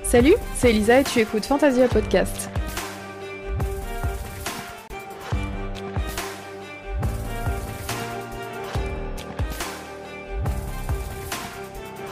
Salut, c'est Elisa et tu écoutes Fantasia Podcast.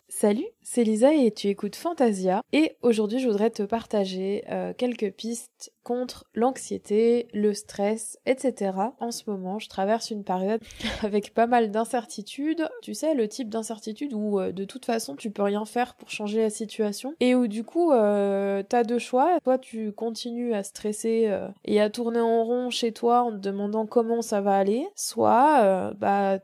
Salut, c'est Lisa et tu écoutes Fantasia et aujourd'hui je voudrais te partager quelques pistes contre l'anxiété, le stress, etc. En ce moment je traverse une période avec pas mal d'incertitudes, tu sais le type d'incertitude où de toute façon tu peux rien faire pour changer la situation et où du coup t'as deux choix, soit tu continues à stresser et à tourner en rond chez toi en te demandant comment ça va aller, soit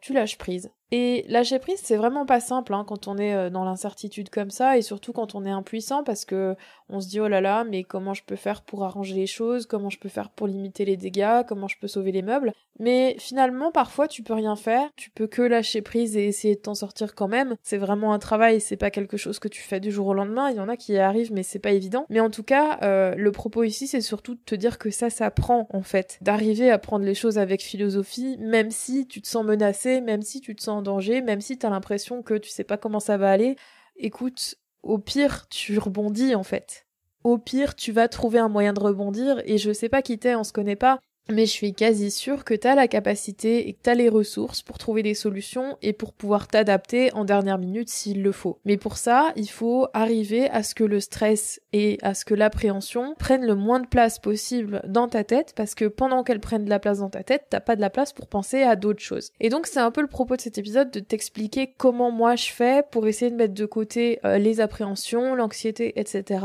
tu lâches prise. Et lâcher prise, c'est vraiment pas simple quand on est dans l'incertitude comme ça, et surtout quand on est impuissant, parce que on se dit oh là là, mais comment je peux faire pour arranger les choses, comment je peux faire pour limiter les dégâts, comment je peux sauver les meubles. Mais finalement, parfois, tu peux rien faire, tu peux que lâcher prise et essayer de t'en sortir quand même. C'est vraiment un travail, c'est pas quelque chose que tu fais du jour au lendemain, il y en a qui y arrivent, mais c'est pas évident. Mais en tout cas, le propos ici, c'est surtout de te dire que ça s'apprend, en fait. D'arriver à prendre les choses avec philosophie, même si tu te sens menacé, même si tu te sens en danger, même si t'as l'impression que tu sais pas comment ça va aller, écoute, au pire, tu rebondis en fait. Au pire, tu vas trouver un moyen de rebondir, et je sais pas qui t'es, on se connaît pas, mais je suis quasi sûre que t'as la capacité et que t'as les ressources pour trouver des solutions et pour pouvoir t'adapter en dernière minute s'il le faut. Mais pour ça, il faut arriver à ce que le stress et à ce que l'appréhension prennent le moins de place possible dans ta tête, parce que pendant qu'elles prennent de la place dans ta tête, t'as pas de la place pour penser à d'autres choses. Et donc c'est un peu le propos de cet épisode, de t'expliquer comment moi je fais pour essayer de mettre de côté les appréhensions, l'anxiété, etc.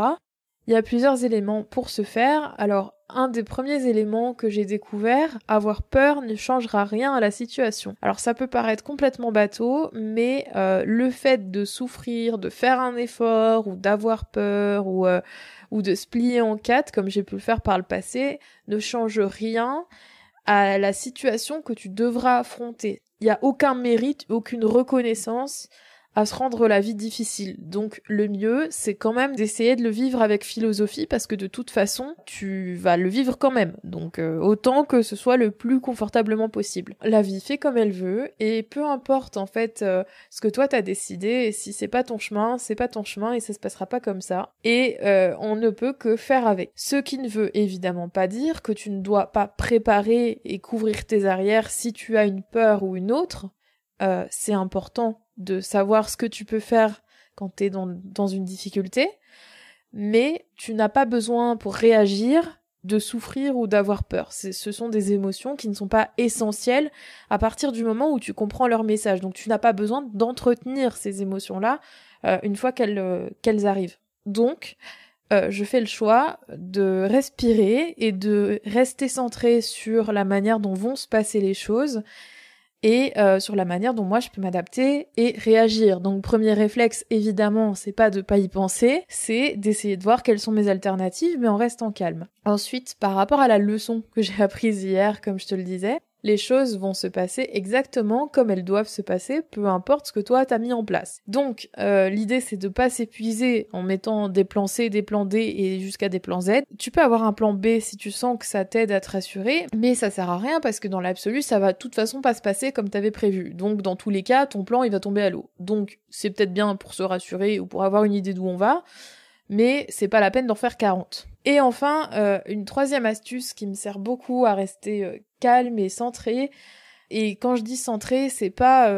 Il y a plusieurs éléments pour ce faire. Alors, un des premiers éléments que j'ai découvert, avoir peur ne changera rien à la situation. Alors ça peut paraître complètement bateau, mais le fait de souffrir, de faire un effort, ou d'avoir peur, ou de se plier en quatre, comme j'ai pu le faire par le passé, ne change rien à la situation que tu devras affronter. Il n'y a aucun mérite, aucune reconnaissance à se rendre la vie difficile. Donc le mieux, c'est quand même d'essayer de le vivre avec philosophie, parce que de toute façon, tu vas le vivre quand même. Donc autant que ce soit le plus confortablement possible. La vie fait comme elle veut, et peu importe en fait ce que toi t'as décidé, et si c'est pas ton chemin, c'est pas ton chemin, et ça se passera pas comme ça. Et on ne peut que faire avec. Ce qui ne veut évidemment pas dire que tu ne dois pas préparer et couvrir tes arrières si tu as une peur ou une autre. C'est important de savoir ce que tu peux faire quand t'es dans une difficulté, mais tu n'as pas besoin pour réagir de souffrir ou d'avoir peur. Ce sont des émotions qui ne sont pas essentielles à partir du moment où tu comprends leur message. Donc tu n'as pas besoin d'entretenir ces émotions-là une fois qu'elles arrivent. Donc je fais le choix de respirer et de rester centrée sur la manière dont vont se passer les choses, et sur la manière dont moi je peux m'adapter et réagir. Donc premier réflexe, évidemment, c'est pas de pas y penser, c'est d'essayer de voir quelles sont mes alternatives, mais en restant calme. Ensuite, par rapport à la leçon que j'ai apprise hier, comme je te le disais, les choses vont se passer exactement comme elles doivent se passer, peu importe ce que toi t'as mis en place. Donc l'idée c'est de pas s'épuiser en mettant des plans C, des plans D et jusqu'à des plans Z. Tu peux avoir un plan B si tu sens que ça t'aide à te rassurer, mais ça sert à rien parce que dans l'absolu ça va de toute façon pas se passer comme t'avais prévu. Donc dans tous les cas ton plan il va tomber à l'eau. Donc c'est peut-être bien pour se rassurer ou pour avoir une idée d'où on va, mais c'est pas la peine d'en faire 40. Et enfin, une troisième astuce qui me sert beaucoup à rester calme et centrée, et quand je dis centrée, c'est pas...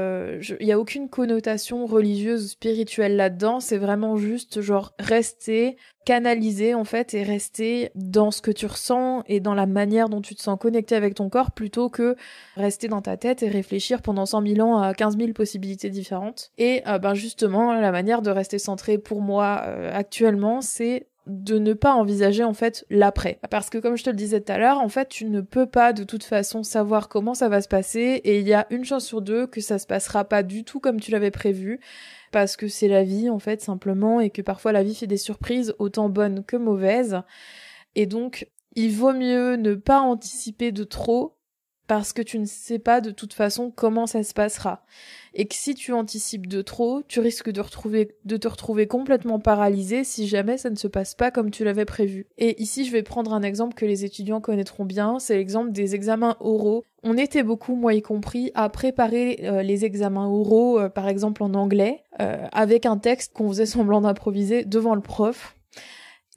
y a aucune connotation religieuse ou spirituelle là-dedans, c'est vraiment juste genre rester canalisé en fait, et rester dans ce que tu ressens et dans la manière dont tu te sens connecté avec ton corps, plutôt que rester dans ta tête et réfléchir pendant 100 000 ans à 15 000 possibilités différentes. Et justement, la manière de rester centré pour moi actuellement, c'est de ne pas envisager en fait l'après. Parce que comme je te le disais tout à l'heure, en fait tu ne peux pas de toute façon savoir comment ça va se passer, et il y a une chance sur deux que ça se passera pas du tout comme tu l'avais prévu, parce que c'est la vie en fait simplement, et que parfois la vie fait des surprises autant bonnes que mauvaises, et donc il vaut mieux ne pas anticiper de trop, parce que tu ne sais pas de toute façon comment ça se passera. Et que si tu anticipes de trop, tu risques de te retrouver complètement paralysé si jamais ça ne se passe pas comme tu l'avais prévu. Et ici, je vais prendre un exemple que les étudiants connaîtront bien, c'est l'exemple des examens oraux. On était beaucoup, moi y compris, à préparer les examens oraux, par exemple en anglais, avec un texte qu'on faisait semblant d'improviser devant le prof.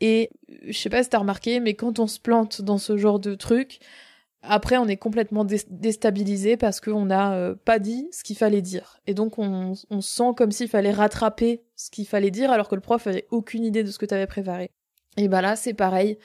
Et je sais pas si t'as remarqué, mais quand on se plante dans ce genre de truc, après on est complètement déstabilisé parce qu'on n'a pas dit ce qu'il fallait dire. Et donc on sent comme s'il fallait rattraper ce qu'il fallait dire alors que le prof avait aucune idée de ce que t'avais préparé. Et bah là c'est pareil.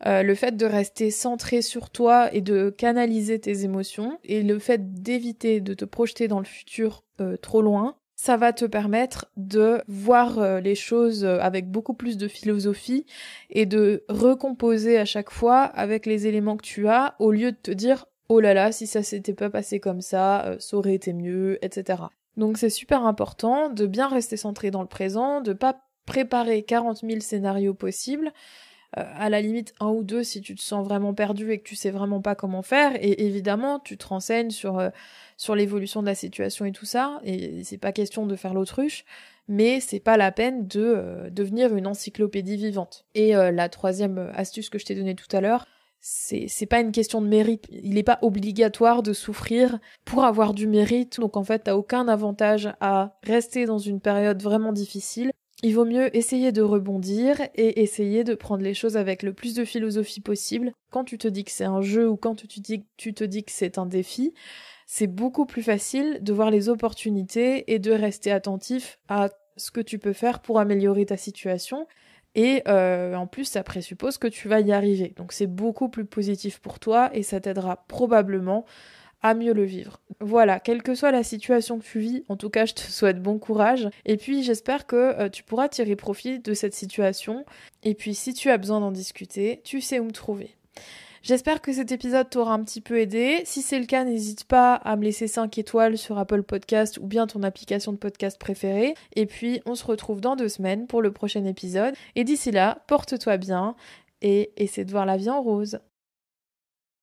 Le fait de rester centré sur toi et de canaliser tes émotions, et le fait d'éviter de te projeter dans le futur trop loin, ça va te permettre de voir les choses avec beaucoup plus de philosophie et de recomposer à chaque fois avec les éléments que tu as, au lieu de te dire « Oh là là, si ça s'était pas passé comme ça aurait été mieux, etc. » Donc c'est super important de bien rester centré dans le présent, de pas préparer 40 000 scénarios possibles, à la limite 1 ou 2 si tu te sens vraiment perdu et que tu sais vraiment pas comment faire, et évidemment tu te renseignes sur l'évolution de la situation et tout ça, et c'est pas question de faire l'autruche, mais c'est pas la peine de devenir une encyclopédie vivante. Et la troisième astuce que je t'ai donnée tout à l'heure, c'est pas une question de mérite, il est pas obligatoire de souffrir pour avoir du mérite, donc en fait t'as aucun avantage à rester dans une période vraiment difficile. Il vaut mieux essayer de rebondir et essayer de prendre les choses avec le plus de philosophie possible. Quand tu te dis que c'est un jeu ou quand tu te dis que c'est un défi, c'est beaucoup plus facile de voir les opportunités et de rester attentif à ce que tu peux faire pour améliorer ta situation. Et en plus, ça présuppose que tu vas y arriver. Donc c'est beaucoup plus positif pour toi et ça t'aidera probablement à mieux le vivre. Voilà, quelle que soit la situation que tu vis, en tout cas, je te souhaite bon courage. Et puis, j'espère que tu pourras tirer profit de cette situation. Et puis, si tu as besoin d'en discuter, tu sais où me trouver. J'espère que cet épisode t'aura un petit peu aidé. Si c'est le cas, n'hésite pas à me laisser 5 étoiles sur Apple Podcast ou bien ton application de podcast préférée. Et puis, on se retrouve dans 2 semaines pour le prochain épisode. Et d'ici là, porte-toi bien et essaie de voir la vie en rose.